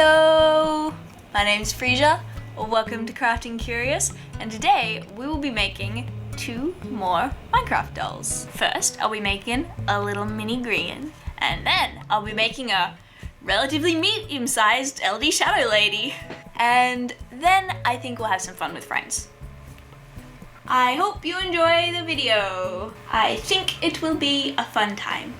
Hello! My name's Frisia, welcome to Craft&Curious, and today we will be making 2 more Minecraft dolls. First, I'll be making a little mini Grian, and then I'll be making a relatively medium-sized LDShadowlady. And then I think we'll have some fun with friends. I hope you enjoy the video. I think it will be a fun time.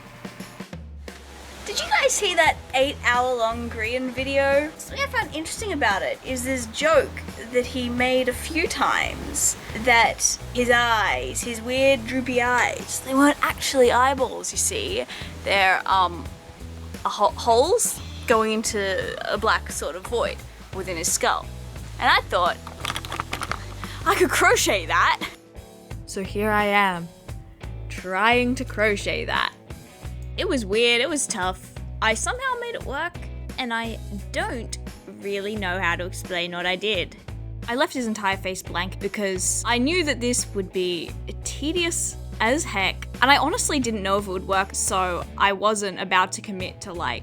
Did you guys see that 8-hour-long Grian video? Something I found interesting about it is this joke that he made a few times that his eyes, his weird droopy eyes, they weren't actually eyeballs, you see. They're holes going into a black sort of void within his skull. And I thought, I could crochet that. So here I am, trying to crochet that. It was weird, it was tough. I somehow made it work, and I don't really know how to explain what I did. I left his entire face blank because I knew that this would be tedious as heck, and I honestly didn't know if it would work, so I wasn't about to commit to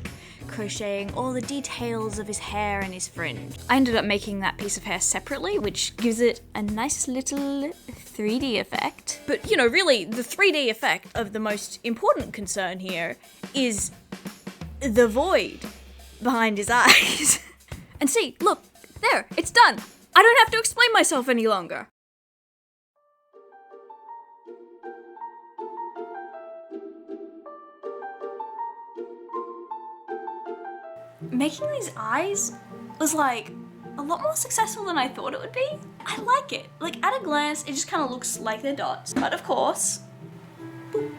crocheting all the details of his hair and his fringe. I ended up making that piece of hair separately, which gives it a nice little 3D effect. But you know, really, the 3D effect of the most important concern here is the void behind his eyes. And see, look, there, it's done. I don't have to explain myself any longer. Making these eyes was a lot more successful than I thought it would be. I like it. At a glance, it just kind of looks like they're dots. But of course, boop.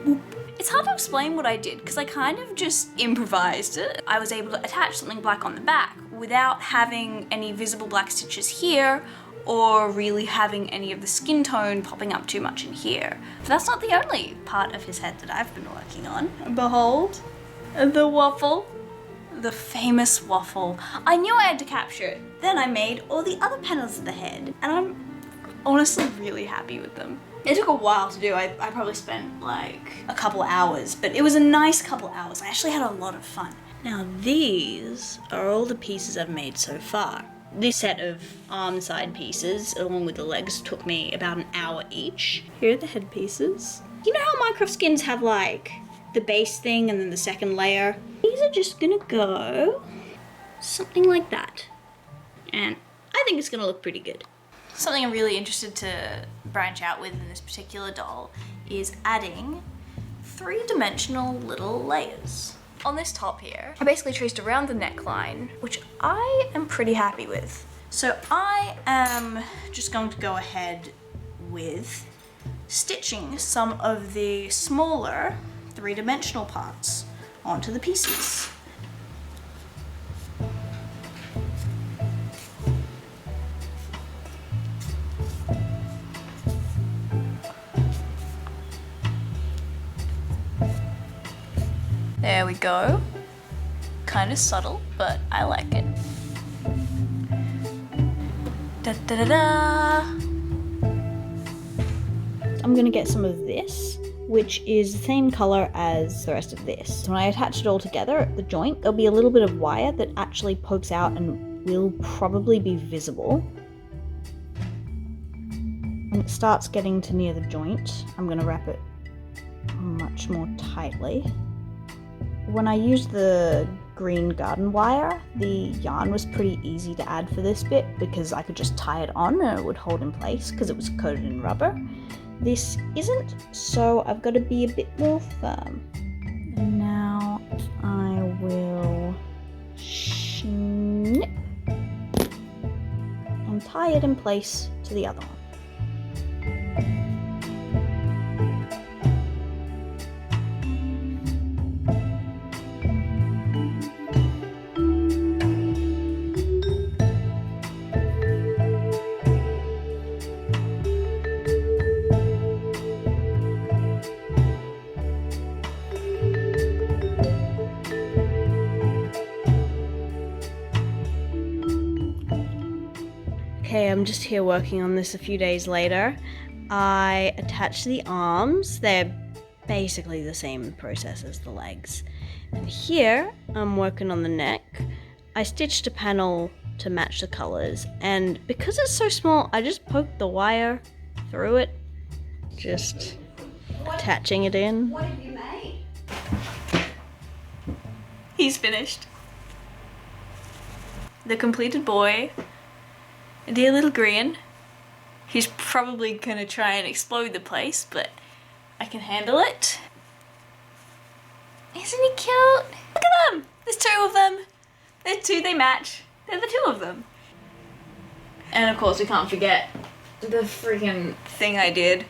Boop. It's hard to explain what I did because I kind of just improvised it. I was able to attach something black on the back without having any visible black stitches here or really having any of the skin tone popping up too much in here. But that's not the only part of his head that I've been working on. Behold. The waffle. The famous waffle. I knew I had to capture it. Then I made all the other panels of the head, and I'm honestly really happy with them. It took a while to do. I probably spent a couple hours, but it was a nice couple hours. I actually had a lot of fun. Now these are all the pieces I've made so far. This set of arm side pieces, along with the legs, took me about an hour each. Here are the head pieces. You know how Minecraft skins have the base thing and then the second layer? These are just gonna go something like that. And I think it's gonna look pretty good. Something I'm really interested to branch out with in this particular doll is adding 3-dimensional little layers. On this top here, I basically traced around the neckline, which I am pretty happy with. So I am just going to go ahead with stitching some of the smaller 3-dimensional parts onto the pieces. There we go. Kind of subtle, but I like it. Da da da da! I'm gonna get some of this, which is the same color as the rest of this. So when I attach it all together at the joint, there'll be a little bit of wire that actually pokes out and will probably be visible. When it starts getting to near the joint, I'm going to wrap it much more tightly. When I used the green garden wire, the yarn was pretty easy to add for this bit because I could just tie it on and it would hold in place because it was coated in rubber. This isn't, so I've got to be a bit more firm. And now I will snip and tie it in place to the other one. Okay, I'm just here working on this a few days later. I attached the arms. They're basically the same process as the legs. And here, I'm working on the neck. I stitched a panel to match the colors, and because it's so small, I just poked the wire through it, just attaching it in. What have you made? He's finished. The completed boy, dear little Grian. He's probably gonna try and explode the place, but I can handle it. Isn't he cute? Look at them! There's two of them. There's two, they match. They're the two of them. And of course we can't forget the freaking thing I did.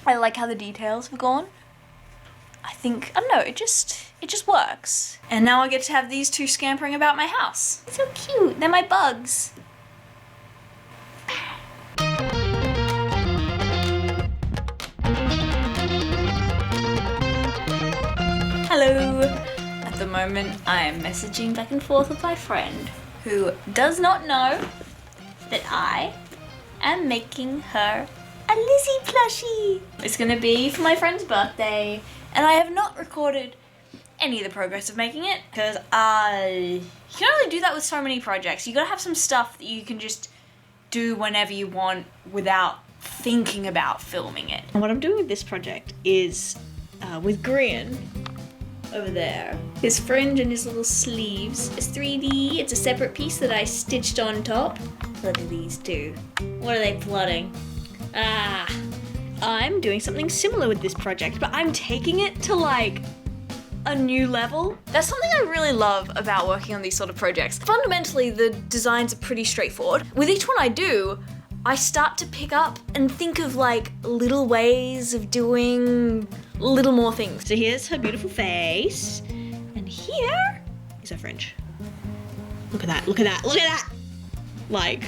I like how the details have gone. I think, I don't know, it just works. And now I get to have these two scampering about my house. It's so cute, they're my bugs. Hello. At the moment, I am messaging back and forth with my friend who does not know that I am making her a Lizzie plushie. It's gonna be for my friend's birthday, and I have not recorded any of the progress of making it because you can only do that with so many projects. You gotta have some stuff that you can just do whenever you want without thinking about filming it. And what I'm doing with this project is with Grian over there. His fringe and his little sleeves. It's 3D, it's a separate piece that I stitched on top. Look at these two. What are they plotting? I'm doing something similar with this project, but I'm taking it to like a new level. That's something I really love about working on these sort of projects. Fundamentally, the designs are pretty straightforward. With each one I do, I start to pick up and think of like little ways of doing little more things. So here's her beautiful face, and here is her fringe. Look at that, look at that, look at that! Like.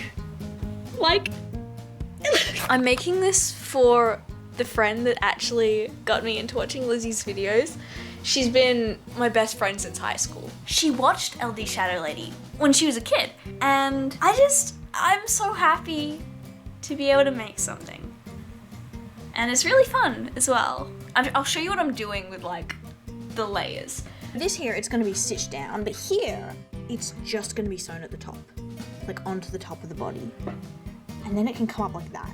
I'm making this for the friend that actually got me into watching Lizzie's videos. She's been my best friend since high school. She watched LDShadowlady when she was a kid, and I'm so happy to be able to make something. And it's really fun as well. I'll show you what I'm doing with like the layers. This here, it's gonna be stitched down, but here, it's just gonna be sewn at the top, like onto the top of the body. And then it can come up like that.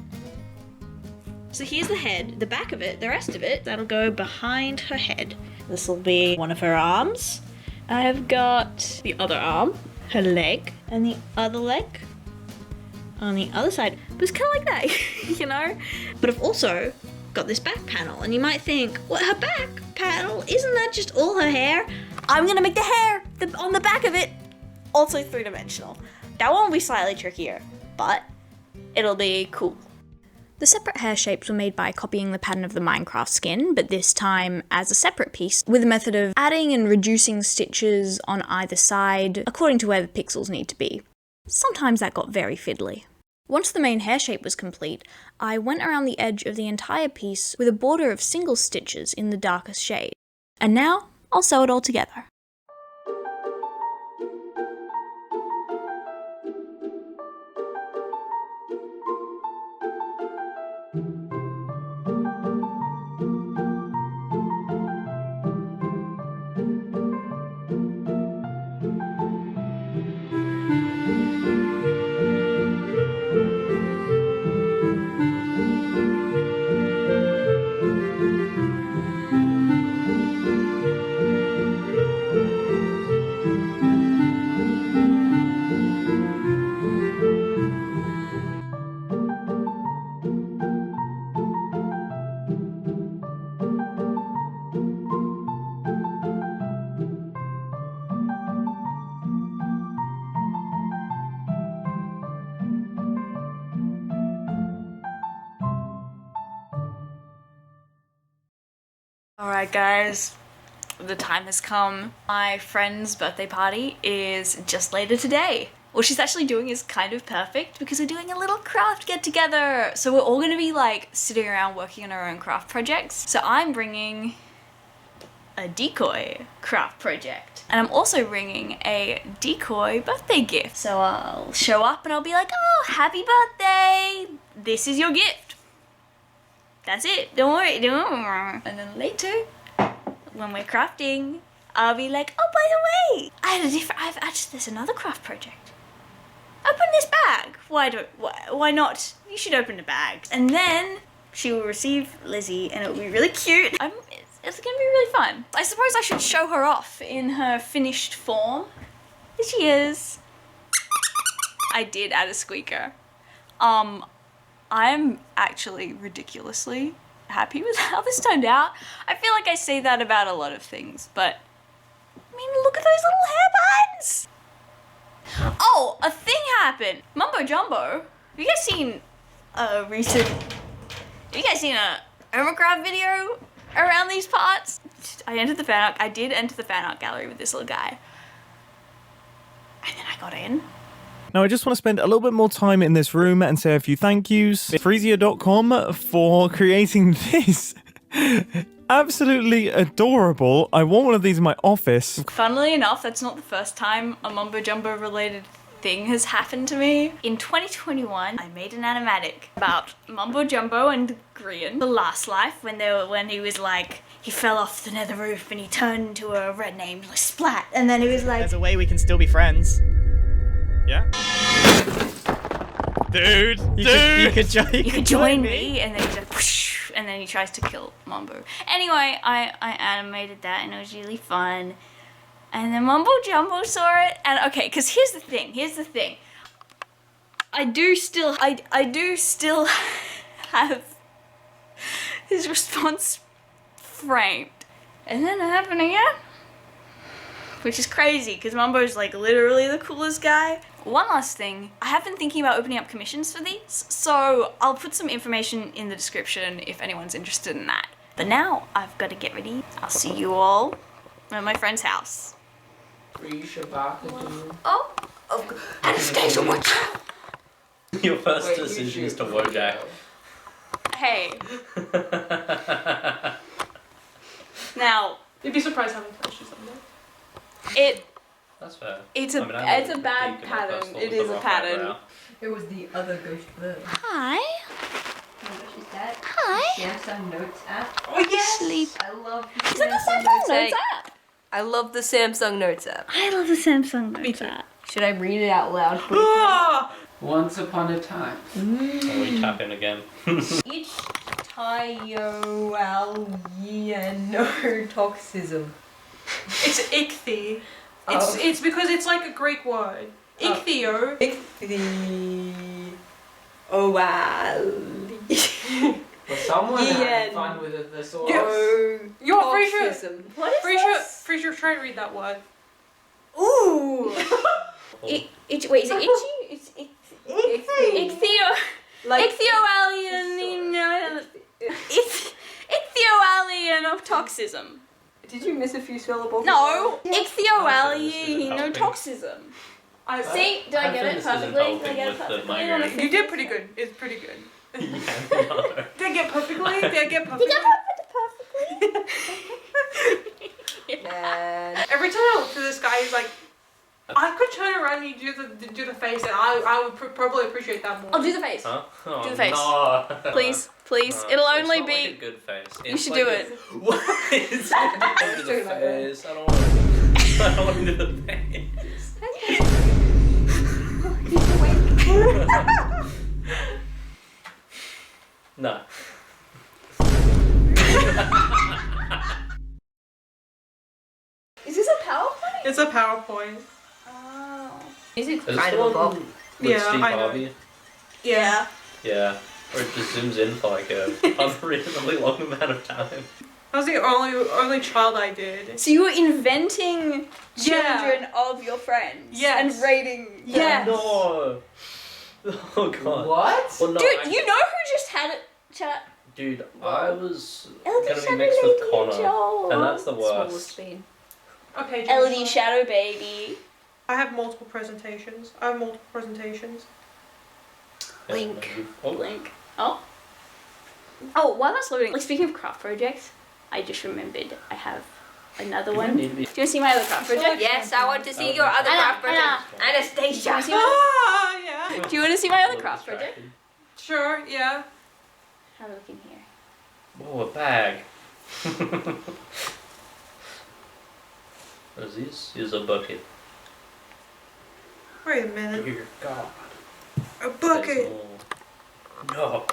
So here's the head, the back of it, the rest of it, that'll go behind her head. This will be one of her arms. I have got the other arm, her leg, and the other leg on the other side. But it's kind of like that, you know? But I've also got this back panel, and you might think, what, her back panel? Isn't that just all her hair? I'm gonna make the hair on the back of it also three-dimensional. That one will be slightly trickier, but it'll be cool. The separate hair shapes were made by copying the pattern of the Minecraft skin, but this time as a separate piece with a method of adding and reducing stitches on either side according to where the pixels need to be. Sometimes that got very fiddly. Once the main hair shape was complete, I went around the edge of the entire piece with a border of single stitches in the darkest shade. And now I'll sew it all together. Alright guys, the time has come. My friend's birthday party is just later today. What she's actually doing is kind of perfect because we're doing a little craft get together. So we're all gonna be like sitting around working on our own craft projects. So I'm bringing a decoy craft project. And I'm also bringing a decoy birthday gift. So I'll show up and I'll be like, oh, happy birthday! This is your gift. that's it. Don't worry. And then later, when we're crafting, I'll be like, oh, by the way, there's another craft project. Open this bag. Why not? You should open the bag. And then she will receive Lizzie and it will be really cute. It's gonna be really fun. I suppose I should show her off in her finished form. Here she is. I did add a squeaker. I'm actually ridiculously happy with how this turned out. I feel like I say that about a lot of things, but I mean, look at those little hair buttons. Oh, a thing happened. Mumbo Jumbo. Have you guys seen a hermitcraft video around these parts? I did enter the fan art gallery with this little guy. And then I got in. Now, I just want to spend a little bit more time in this room and say a few thank yous. Freesia.com for creating this. Absolutely adorable. I want one of these in my office. Funnily enough, that's not the first time a Mumbo Jumbo related thing has happened to me. In 2021, I made an animatic about Mumbo Jumbo and Grian, the last life, when he was like, he fell off the nether roof and he turned into a red name, like Splat, and then he was like, there's a way we can still be friends. Yeah? Dude! You could join me, and then he's like, whoosh, and then he tries to kill Mumbo. Anyway, I animated that and it was really fun. And then Mumbo Jumbo saw it, and okay, because here's the thing. I do still have his response framed. And then it happened again. Which is crazy, because Mumbo's like literally the coolest guy. One last thing, I have been thinking about opening up commissions for these, so I'll put some information in the description if anyone's interested in that. But now, I've got to get ready. I'll see you all at my friend's house. Oh, Anastasia, watch out! Your first decision is to Wojak. Hey. Now, you'd be surprised how many questions I'm there. That's fair. It's a bad pattern. It is a pattern. It was the other ghost bird. Hi. She's dead. Hi. Samsung Notes app. Oh yes. Sleep. I love the Is that the Samsung Notes app? I love the Samsung Notes app. I love the Samsung Notes app. Should I read it out loud? Once upon a time. Oh, we tap in again. Each toxism. It's ichthy. It's because it's like a Greek word. Ichthyo. Oh wow. Well, someone had fun with it this all. You're pretty sure. What is this? Pretty sure try to read that word. Ooh. Wait, is it itchy? It's ichthyo. Like ichthyoallienotoxism. Did you miss a few syllables? No, ichthyoallienotoxism. See, did I get it perfectly? You did pretty good. It's pretty good. Did I get perfectly? Every time I look through this guy, he's like, I could turn around and you do the face, and I would probably appreciate that more. I'll do the face. Huh? Oh, Do the face. No. Please. No, It'll only it's not be. like a good face. You should do it. What? It's like do the face. I don't want to do the face. No. Is this a PowerPoint? It's a PowerPoint. Oh. Music's Is kind this of a the one bop. with Yeah, Steve I know. Harvey? Yeah. Yeah. Or it just zooms in for like a unreasonably long amount of time. That was the only child I did. So you were inventing children of your friends. Yes. And rating them. Yes. No. Oh god. What? Well, no, Dude, you know who just had it? Chat. Dude, I was LD gonna be mixed with LDShadowlady Connor, and and that's the Smallest worst. speed. Okay. LD Shadow Baby. I have multiple presentations. Link. Oh. Link. Oh. Oh, while that's loading, like speaking of craft projects, I just remembered I have another one. Do you want to see my other craft project? Yes, I want to see your other craft project. Anastasia. Ah, yeah. Do you want to see my other craft project? Sure, yeah. Have a look in here. Whoa, a bag. What is this? Here's a bucket. Wait a minute. Dear God. A bucket. No.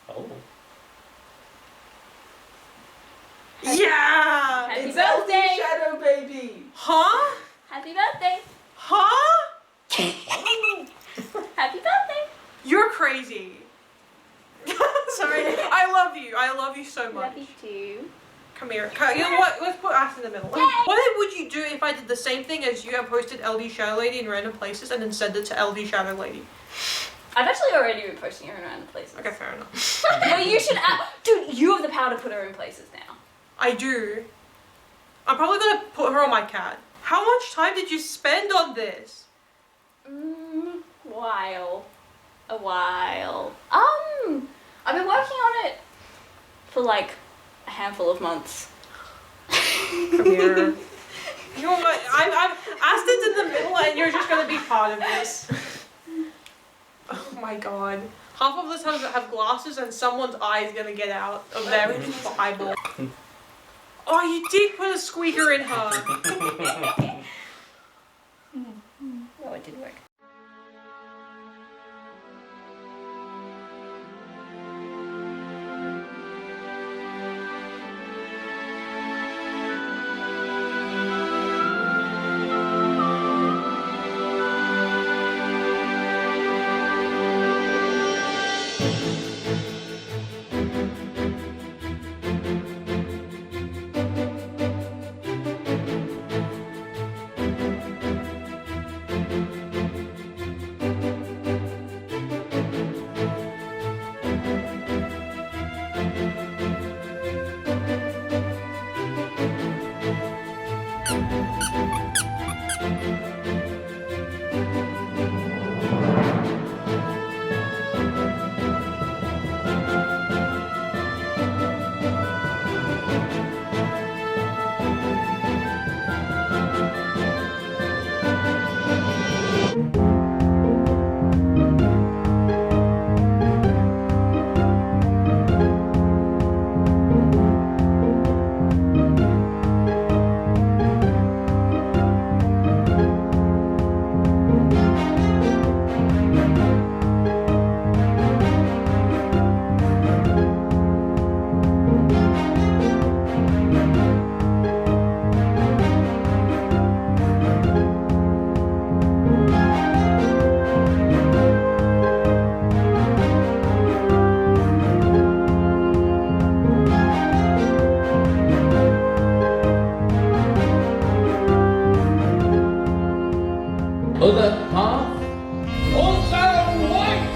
Oh. Yeah! Happy It's birthday. Shadow baby. Huh? Happy birthday. Huh? Happy birthday. You're crazy. Sorry. I love you. I love you so much. Love you too. Come here. You know what? Let's put us in the middle. What would you do if I did the same thing as you and posted LDShadowlady in random places and then send it to LDShadowlady? I've actually already been posting her in random places. Okay, fair enough. Well, you should dude, you have the power to put her in places now. I do. I'm probably gonna put her on my cat. How much time did you spend on this? A while. I've been working on it for like a handful of months. Come here. You know what? I've asked it in the middle and you're just gonna be part of this. Oh my god. Half of us have glasses and someone's eye is gonna get out of their eyeball. Oh, you did put a squeaker in her. Oh, it did work. Other half. Also white.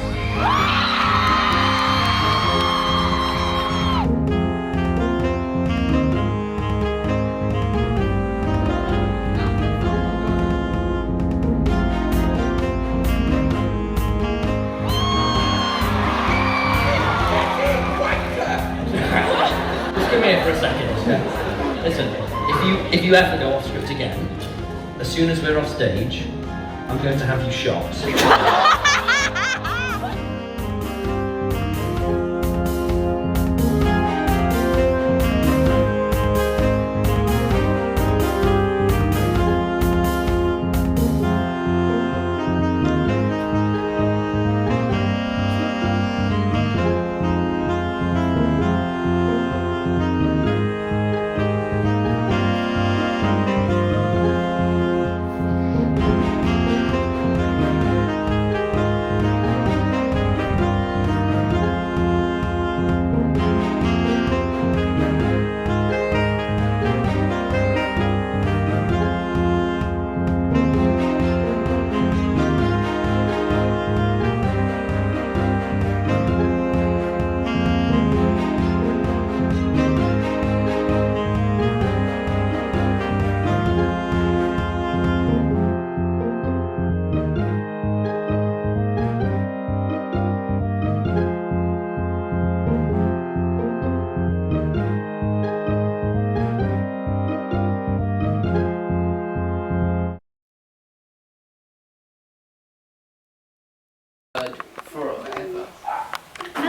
Just come here for a second. Listen, if you ever go off script again, as soon as we're off stage, I'm going to have you shot.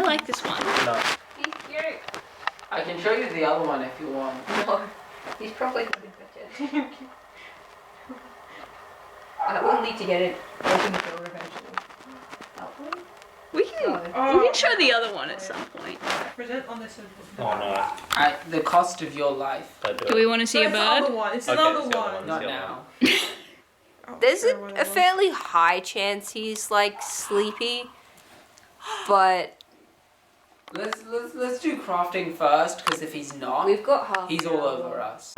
like this one. No. He's cute. I can show you the other one if you want. No, he's probably going to be better. I will need to get it open the door eventually. Hopefully. We can show the other one at some point. Present on this. Oh no. At the cost of your life. Do we want to see a It's another bird? one. It's Okay, another it's the other one. Not now. Oh, There's sorry, what a I fairly high chance he's like sleepy, but Let's do crafting first, because if he's not, We've got half. he's an all hour. over us.